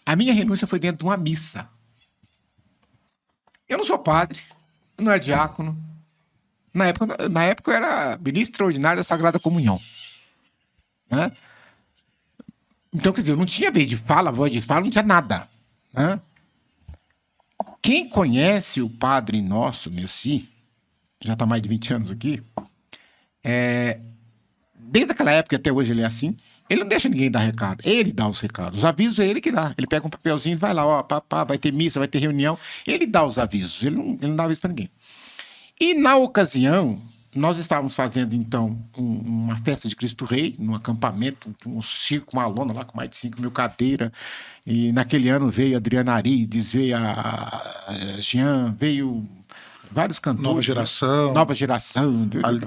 A minha renúncia foi dentro de uma missa. Eu não sou padre, eu não era diácono. Na época eu era ministro extraordinário da Sagrada Comunhão. Né? Então, quer dizer, eu não tinha vez de fala, voz de fala, não tinha nada. Né? Quem conhece o Padre Nosso, Melci, já está mais de 20 anos aqui, desde aquela época até hoje ele é assim, ele não deixa ninguém dar recado, ele dá os recados. Os avisos é ele que dá. Ele pega um papelzinho e vai lá, ó, papá, vai ter missa, vai ter reunião. Ele dá os avisos, ele não dá aviso para ninguém. E na ocasião, nós estávamos fazendo, então, uma festa de Cristo Rei, num acampamento, um circo, uma lona lá com mais de 5 mil cadeiras. E naquele ano veio a Adriana Arides, veio a Jean, veio vários cantores. Nova geração.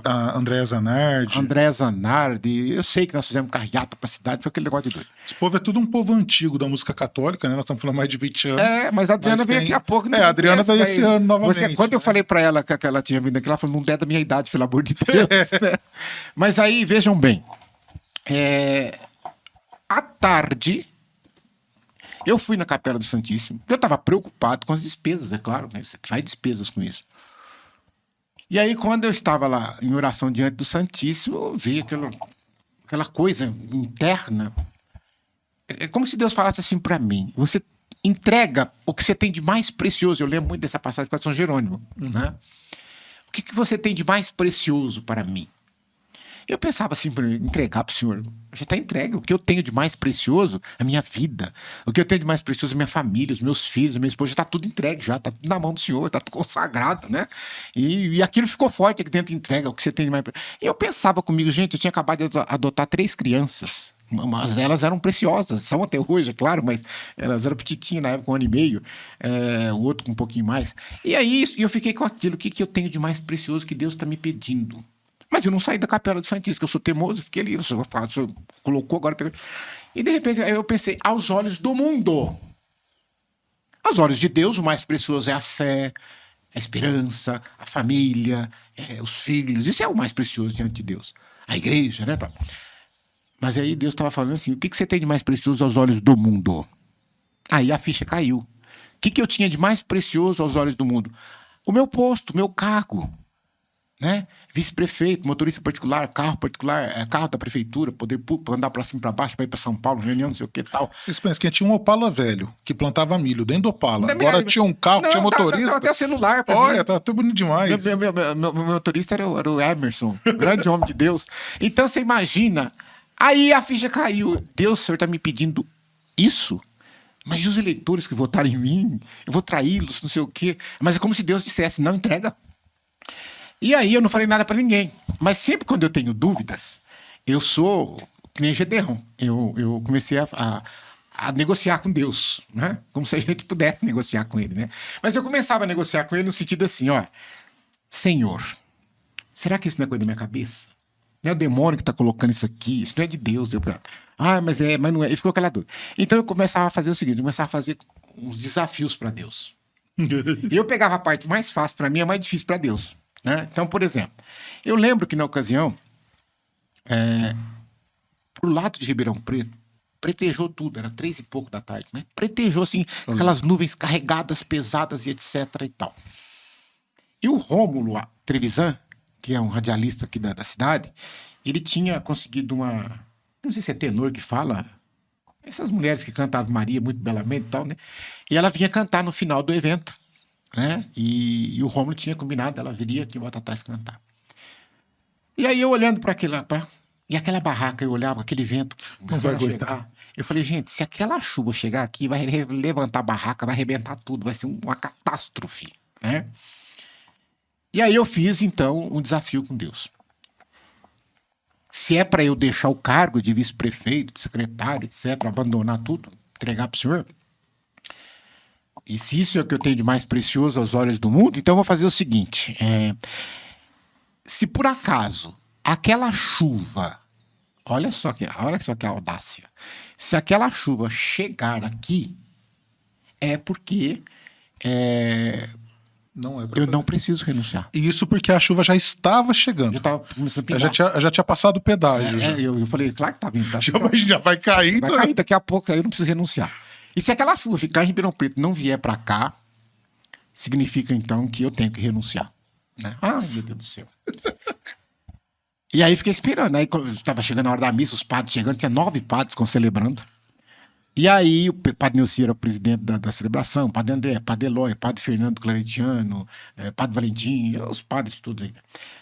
A Andréa Zanardi. Andréa Zanardi. Eu sei que nós fizemos carreata pra cidade, foi aquele negócio de doido. Esse povo é tudo um povo antigo da música católica, né? Nós estamos falando mais de 20 anos. Mas a Adriana veio aqui há pouco. A Adriana veio esse ano novamente. Quando eu falei pra ela que ela tinha vindo aqui, ela falou, não é da minha idade, pelo amor de Deus. Né? Mas aí, vejam bem. À tarde, eu fui na Capela do Santíssimo. Eu estava preocupado com as despesas, é claro, né? Você faz despesas com isso. E aí, quando eu estava lá em oração diante do Santíssimo, eu vi aquela coisa interna. É como se Deus falasse assim para mim: você entrega o que você tem de mais precioso. Eu lembro muito dessa passagem com São Jerônimo. Né? O que você tem de mais precioso para mim? Eu pensava assim, para entregar para o Senhor. Já está entregue. O que eu tenho de mais precioso é a minha vida. O que eu tenho de mais precioso é a minha família, os meus filhos, a minha esposa. Já está tudo entregue, já está tudo na mão do Senhor, está tudo consagrado, né? E aquilo ficou forte aqui dentro, entrega o que você tem de mais precioso. E eu pensava comigo, gente, eu tinha acabado de adotar 3 crianças. Mas elas eram preciosas, são até hoje, é claro, mas elas eram petitinhas na época, 1 ano e meio, o outro com um pouquinho mais. E aí eu fiquei com aquilo, o que eu tenho de mais precioso que Deus está me pedindo? Mas eu não saí da Capela do Santíssimo, que eu sou teimoso, fiquei ali, o senhor colocou agora. E de repente eu pensei, aos olhos do mundo. Aos olhos de Deus, o mais precioso é a fé, a esperança, a família, os filhos. Isso é o mais precioso diante de Deus. A igreja, né? Mas aí Deus estava falando assim, o que você tem de mais precioso aos olhos do mundo? Aí a ficha caiu. O que eu tinha de mais precioso aos olhos do mundo? O meu posto, o meu cargo. Né? Vice-prefeito, motorista particular, carro da prefeitura, poder andar para cima e para baixo, para ir para São Paulo, reunião, não sei o que tal. Vocês pensam que tinha um Opala velho que plantava milho dentro do Opala. Agora tinha um carro, tinha motorista. Tava até o celular. Olha, tá tudo bonito demais. Meu motorista era o Emerson, grande homem de Deus. Então você imagina, aí a ficha caiu. Deus, o senhor está me pedindo isso? Mas e os eleitores que votaram em mim? Eu vou traí-los, não sei o quê. Mas é como se Deus dissesse, não entrega. E aí eu não falei nada para ninguém. Mas sempre quando eu tenho dúvidas, eu sou que nem Gedeão. Eu comecei a negociar com Deus, né? Como se a gente pudesse negociar com ele, né? Mas eu começava a negociar com ele no sentido assim, ó, Senhor, será que isso não é coisa da minha cabeça? Não é o demônio que está colocando isso aqui? Isso não é de Deus. Mas não é. E ficou aquela dúvida. Então eu começava a fazer o seguinte, eu começava a fazer uns desafios para Deus. E eu pegava a parte mais fácil para mim, a mais difícil para Deus. Né? Então, por exemplo, eu lembro que na ocasião, pro lado de Ribeirão Preto, pretejou tudo, era 3 e pouco da tarde, né? Pretejou, assim, aquelas nuvens carregadas, pesadas e etc e tal. E o Rômulo Trevisan, que é um radialista aqui da cidade, ele tinha conseguido não sei se é tenor que fala, essas mulheres que cantam Ave Maria muito belamente e tal, né? E ela vinha cantar no final do evento. Né? E o Rômulo tinha combinado, ela viria aqui em Batatais cantar. E aí eu olhando para e aquela barraca, eu olhava aquele vento, não vai aguentar. Eu falei, gente, se aquela chuva chegar aqui, vai levantar a barraca, vai arrebentar tudo, vai ser uma catástrofe, né? E aí eu fiz então um desafio com Deus. Se é para eu deixar o cargo de vice-prefeito, de secretário, etc., abandonar tudo, entregar para o senhor, e se isso é o que eu tenho de mais precioso aos olhos do mundo, então eu vou fazer o seguinte. Se por acaso aquela chuva, olha só que audácia, se aquela chuva chegar aqui, é porque eu não preciso renunciar. E isso porque a chuva já estava chegando. Já estava começando a pingar. Já tinha passado o pedágio. Eu falei, claro que tá vindo. Já vai cair. Vai cair daqui a pouco, aí eu não preciso renunciar. E se aquela chuva ficar em Ribeirão Preto e não vier para cá, significa então que eu tenho que renunciar. Né? Ai, meu Deus do céu. E aí fiquei esperando. Aí quando estava chegando a hora da missa, os padres chegando, tinha 9 padres celebrando. E aí o padre Neuci era o presidente da celebração, o padre André, padre Eloy, padre Fernando Claretiano, padre Valentim, os padres tudo aí.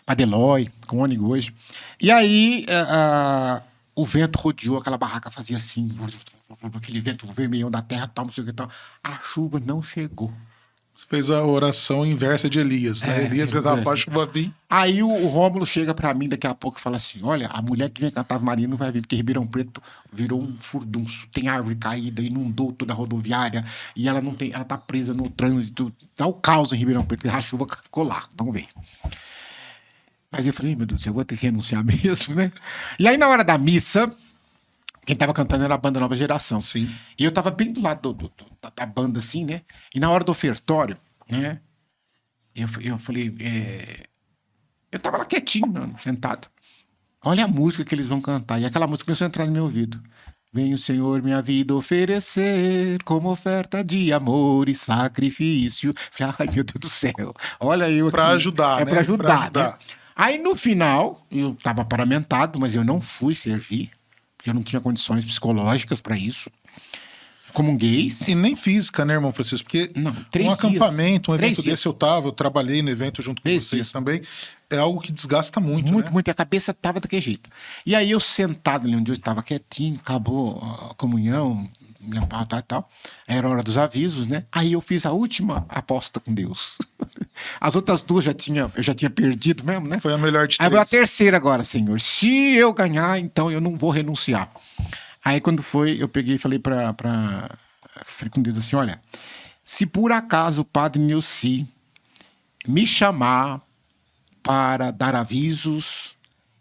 Padre Eloy, cônego hoje. E aí o vento rodeou, aquela barraca fazia assim, aquele vento vermelhão da terra, tal, não sei o que tal. A chuva não chegou. Você fez a oração inversa de Elias, né? Elias rezava para a chuva vir. Aí o Rômulo chega pra mim daqui a pouco e fala assim: olha, a mulher que vem cantar Ave Maria não vai vir, porque Ribeirão Preto virou um furdunço, tem árvore caída, inundou toda a rodoviária, e ela não tem, ela tá presa no trânsito, tá o caos em Ribeirão Preto, a chuva ficou lá, vamos ver. Mas eu falei, meu Deus do céu, eu vou ter que renunciar mesmo, né? E aí na hora da missa, quem tava cantando era a banda Nova Geração. Sim. E eu tava bem do lado da banda, assim, né? E na hora do ofertório, né? Eu falei, eu tava lá quietinho, sentado. Olha a música que eles vão cantar. E aquela música começou a entrar no meu ouvido. Vem o Senhor minha vida oferecer como oferta de amor e sacrifício. Ai, meu Deus do céu. Olha eu aqui. Pra ajudar, né? Pra ajudar, ajudar. né? Aí no final, eu tava paramentado, mas eu não fui servir. Porque eu não tinha condições psicológicas para isso. Comunguei. E nem física, né, irmão Francisco? Porque Não, 3 um acampamento, um dias. evento desse eu trabalhei no evento junto com 3 vocês dias. também. É algo que desgasta muito, Muito, né? muito. E a cabeça tava daquele jeito. E aí eu sentado ali onde eu estava quietinho, acabou a comunhão, e tal. Era hora dos avisos, né? Aí eu fiz a última aposta com Deus. As outras 2 eu já tinha perdido mesmo, né? Foi a melhor de Aí eu vou a 3. terceira agora, Senhor. Se eu ganhar, então eu não vou renunciar. Aí quando foi, eu peguei e falei falei com Deus assim, olha, se por acaso o padre Neuci me chamar para dar avisos,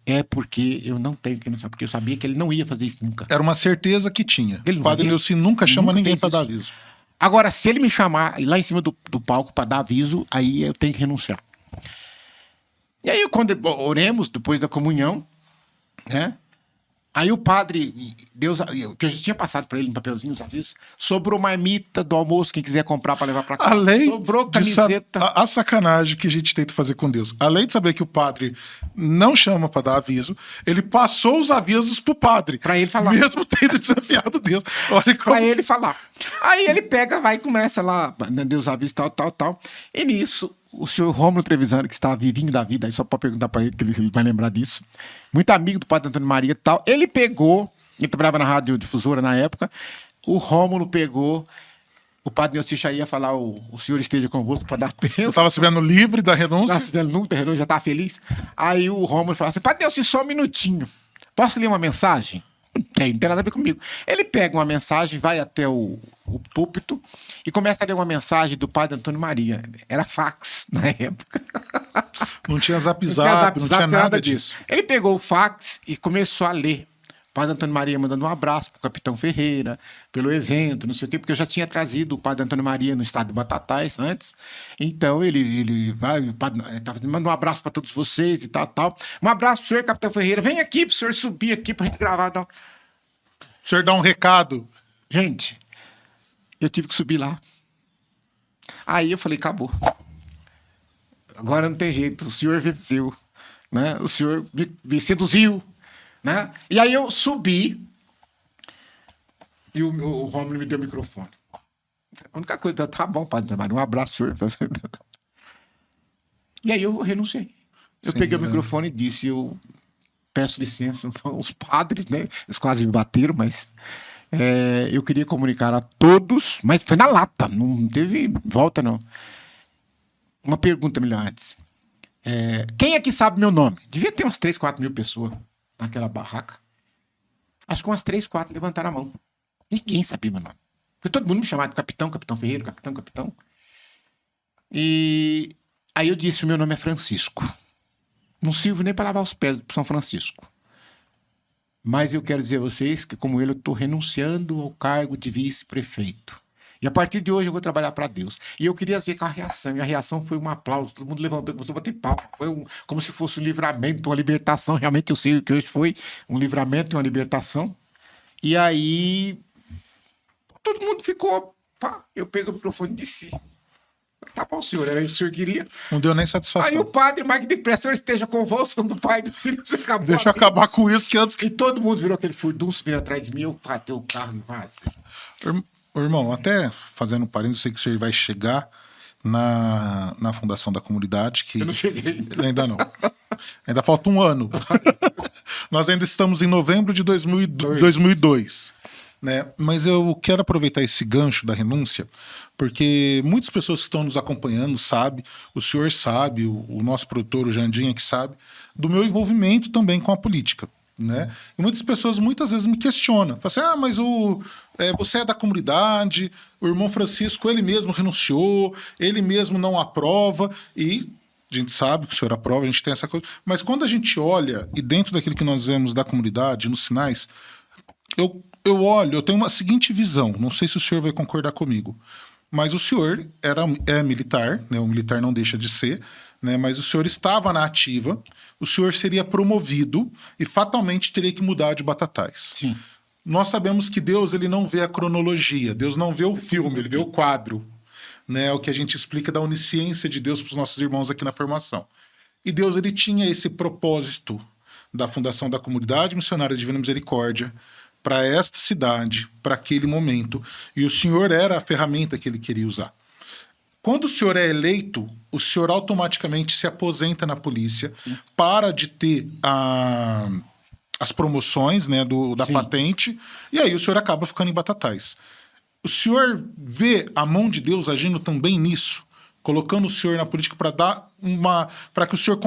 é porque eu não tenho que renunciar, porque eu sabia que ele não ia fazer isso nunca. Era uma certeza que tinha. Ele não O padre fazia? Neuci nunca chama Nunca ninguém fez para dar isso. aviso. Agora, se ele me chamar lá em cima do palco para dar aviso, aí eu tenho que renunciar. E aí, quando oremos, depois da comunhão, né? Aí o padre, Deus, que eu já tinha passado para ele um papelzinho, os avisos, sobrou marmita do almoço, quem quiser comprar para levar para casa. Além Sobrou de camiseta. a sacanagem que a gente tenta fazer com Deus. Além de saber que o padre não chama para dar aviso, ele passou os avisos pro padre. Pra ele falar. Mesmo tendo desafiado Deus. Olha como... Pra ele falar. Aí ele pega, vai e começa lá, né, Deus avisa, tal. E nisso, o senhor Rômulo Trevisan, que está vivinho da vida, aí só pode perguntar pra ele, que ele vai lembrar disso. Muito amigo do padre Antônio Maria e tal. Ele trabalhava na rádio difusora na época, o Rômulo pegou, o padre Neuci já ia falar, o senhor esteja convosco para dar Eu bênção. estava se vendo livre da renúncia. Já estava feliz. Aí o Rômulo falou assim, padre Neuci, só um minutinho. Posso ler uma mensagem? Não tem nada a ver comigo. Ele pega uma mensagem, vai até o púlpito e começa a ler uma mensagem do padre Antônio Maria. Era fax na época. Não tinha zap, não tinha nada disso. Ele pegou o fax e começou a ler. O padre Antônio Maria mandando um abraço pro capitão Ferreira, pelo evento, não sei o quê, porque eu já tinha trazido o padre Antônio Maria no estado de Batatais antes. Então ele vai, o padre manda um abraço para todos vocês e tal. Um abraço pro senhor, capitão Ferreira. Vem aqui pro senhor subir aqui pra gente gravar. Não. O senhor dá um recado. Gente, eu tive que subir lá. Aí eu falei, acabou. Agora não tem jeito, o senhor venceu, né? O senhor me seduziu, né? E aí eu subi e o Rômulo me deu o microfone. A única coisa, tá bom, padre, um abraço, senhor. E aí eu renunciei. Eu peguei o microfone e disse, eu peço licença, os padres, né? Eles quase me bateram, mas eu queria comunicar a todos, mas foi na lata, não teve volta, não. Uma pergunta melhor antes. Quem aqui sabe meu nome? Devia ter umas 3, 4 mil pessoas naquela barraca. Acho que umas 3, 4 levantaram a mão. Ninguém sabia meu nome. Porque todo mundo me chamava de capitão Ferreira, capitão. E aí eu disse, o meu nome é Francisco. Não sirvo nem para lavar os pés do São Francisco. Mas eu quero dizer a vocês que, como ele, eu estou renunciando ao cargo de vice-prefeito. E a partir de hoje eu vou trabalhar para Deus. E eu queria ver com a reação. E a reação foi um aplauso. Todo mundo levantou, começou a bater palma. Foi como se fosse um livramento, uma libertação. Realmente eu sei que hoje foi um livramento e uma libertação. E aí todo mundo ficou, pá, eu peguei o microfone de si. Tá bom, senhor, era isso que o senhor queria. Não deu nem Aí satisfação. o padre, mais que depressor, esteja convosco, no nome do pai do filho, acabou. Deixa eu acabar com isso que antes que... E todo mundo virou aquele furdunço vindo atrás de mim, eu bateu o carro e vazei. Irmão, até fazendo um parênteses, eu sei que o senhor vai chegar na fundação da comunidade. Que Eu não cheguei. Ainda não. Ainda falta um ano. Nós ainda estamos em novembro de 2002. Né? Mas eu quero aproveitar esse gancho da renúncia, porque muitas pessoas que estão nos acompanhando sabem, o senhor sabe, o nosso produtor, o Jandinha, que sabe, do meu envolvimento também com a política. Né? E muitas pessoas muitas vezes me questionam. Falam assim, mas você é da comunidade, o irmão Francisco, ele mesmo renunciou, ele mesmo não aprova, e a gente sabe que o senhor aprova, a gente tem essa coisa. Mas quando a gente olha, e dentro daquilo que nós vemos da comunidade, nos sinais, eu olho, eu tenho uma seguinte visão, não sei se o senhor vai concordar comigo, mas o senhor é militar, né? O militar não deixa de ser, né? Mas o senhor estava na ativa, o senhor seria promovido e fatalmente teria que mudar de Batatais. Sim. Nós sabemos que Deus ele não vê a cronologia, Deus não vê o filme, ele vê o quadro. Né? É o que a gente explica da onisciência de Deus para os nossos irmãos aqui na formação. E Deus ele tinha esse propósito da fundação da Comunidade Missionária Divina Misericórdia para esta cidade, para aquele momento. E o senhor era a ferramenta que ele queria usar. Quando o senhor é eleito, o senhor automaticamente se aposenta na polícia, sim, para de ter as promoções, né, da sim, patente, e aí o senhor acaba ficando em Batatais. O senhor vê a mão de Deus agindo também nisso, colocando o senhor na política para dar para que o senhor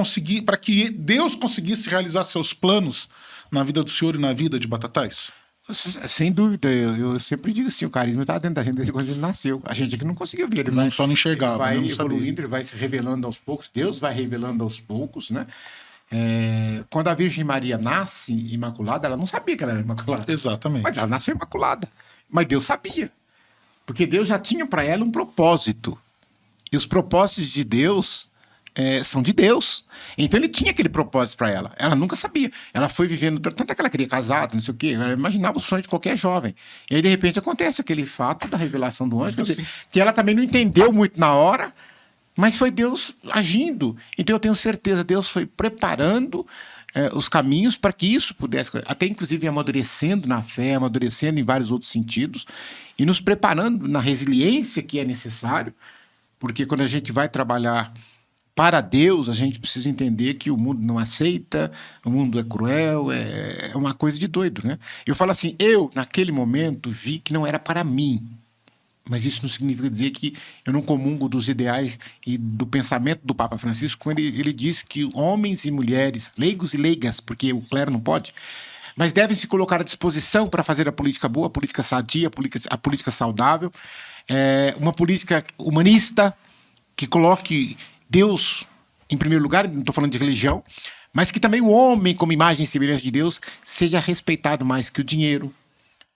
para que Deus conseguisse realizar seus planos na vida do senhor e na vida de Batatais? Sem dúvida, eu sempre digo assim, o carisma está dentro da gente desde quando ele nasceu. A gente aqui não conseguia ver, ele só não enxergava, ele vai não evoluindo, sabia. ele vai se revelando aos poucos, Deus vai revelando aos poucos, né? Quando a Virgem Maria nasce imaculada, ela não sabia que ela era imaculada. Exatamente. Mas ela nasceu imaculada. Mas Deus sabia. Porque Deus já tinha para ela um propósito. E os propósitos de Deus são de Deus. Então ele tinha aquele propósito para ela. Ela nunca sabia. Ela foi vivendo, tanto é que ela queria casar, não sei o quê, ela imaginava o sonho de qualquer jovem. E aí, de repente, acontece aquele fato da revelação do anjo, que ela também não entendeu muito na hora, mas foi Deus agindo. Então eu tenho certeza, Deus foi preparando os caminhos para que isso pudesse, até inclusive amadurecendo na fé, amadurecendo em vários outros sentidos, e nos preparando na resiliência que é necessário, porque quando a gente vai trabalhar para Deus, a gente precisa entender que o mundo não aceita, o mundo é cruel, é uma coisa de doido, né? Eu falo assim, eu, naquele momento, vi que não era para mim, mas isso não significa dizer que eu não comungo dos ideais e do pensamento do Papa Francisco, quando ele diz que homens e mulheres, leigos e leigas, porque o clero não pode, mas devem se colocar à disposição para fazer a política boa, a política sadia, a política saudável, uma política humanista que coloque Deus em primeiro lugar, não estou falando de religião, mas que também o homem, como imagem e semelhança de Deus, seja respeitado mais que o dinheiro,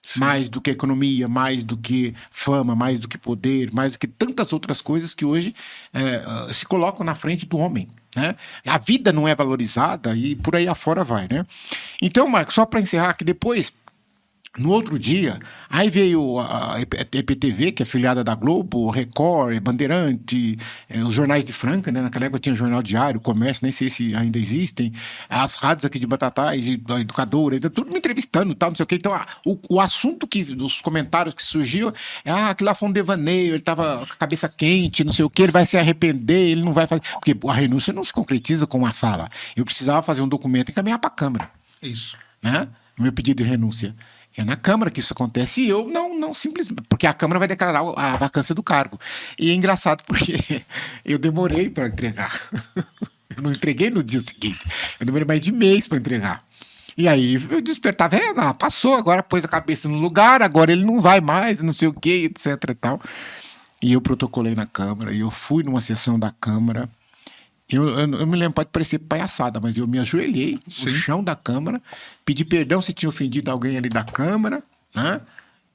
sim, mais do que a economia, mais do que fama, mais do que poder, mais do que tantas outras coisas que hoje se colocam na frente do homem. Né? A vida não é valorizada e por aí afora vai. Né? Então, Marcos, só para encerrar que depois, no outro dia, aí veio a EPTV, que é afiliada da Globo, Record, Bandeirante, os jornais de Franca, né? Naquela época tinha Jornal Diário, Comércio, nem sei se ainda existem, as rádios aqui de Batatais, a Educadora, tudo me entrevistando, tal, não sei o quê. Então, o assunto os comentários que surgiam, aquilo lá foi um devaneio, ele estava com a cabeça quente, não sei o quê, ele vai se arrepender, ele não vai fazer... Porque a renúncia não se concretiza com uma fala. Eu precisava fazer um documento e encaminhar para a Câmara. Isso. Né? Meu pedido de renúncia. É na Câmara que isso acontece e eu não simplesmente... Porque a Câmara vai declarar a vacância do cargo. E é engraçado porque eu demorei para entregar. Eu não entreguei no dia seguinte. Eu demorei mais de mês para entregar. E aí eu despertava, passou, agora pôs a cabeça no lugar, agora ele não vai mais, não sei o quê, etc e tal. E eu protocolei na Câmara, e eu fui numa sessão da Câmara. Eu me lembro, pode parecer palhaçada, mas eu me ajoelhei no chão da Câmara, pedi perdão se tinha ofendido alguém ali da Câmara, né?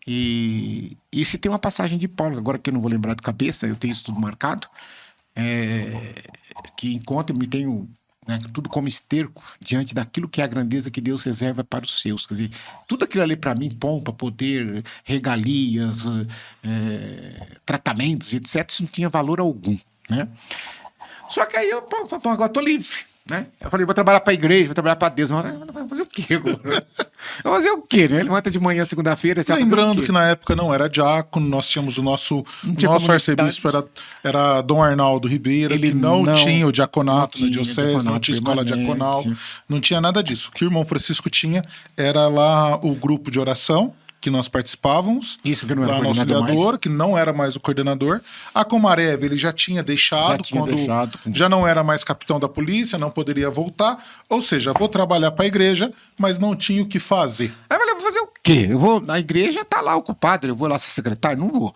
E se tem uma passagem de Paulo, agora que eu não vou lembrar de cabeça, eu tenho isso tudo marcado, que encontra, me tenho né? Tudo como esterco diante daquilo que é a grandeza que Deus reserva para os seus. Quer dizer, tudo aquilo ali para mim, pompa, poder, regalias, tratamentos, etc., isso não tinha valor algum, né? Só que aí eu, agora estou livre, né? Eu falei, vou trabalhar para a igreja, vou trabalhar para Deus. Mas vai fazer o quê agora? Vai fazer o quê, né? Ele levanta de manhã, segunda-feira, você vai fazer o Lembrando quê? que na época não era diácono, nós tínhamos o nosso tinha arcebispo era Dom Arnaldo Ribeiro, Ele que não não- tinha o diaconato não na tinha diocese, não diaconato tinha escola permanente. diaconal, não tinha nada disso. O que o irmão Francisco tinha era lá o grupo de oração, que nós participávamos, Isso, que não era lá no coordenador Auxiliador, mais. que não era mais o coordenador. A Comarev ele já tinha deixado, Já tinha quando deixado. já não era mais capitão da polícia, não poderia voltar. Ou seja, vou trabalhar para a igreja, mas não tinha o que fazer. Aí eu falei, vou fazer o quê? Eu vou na igreja, tá lá o padre, eu vou lá ser secretário? Não vou.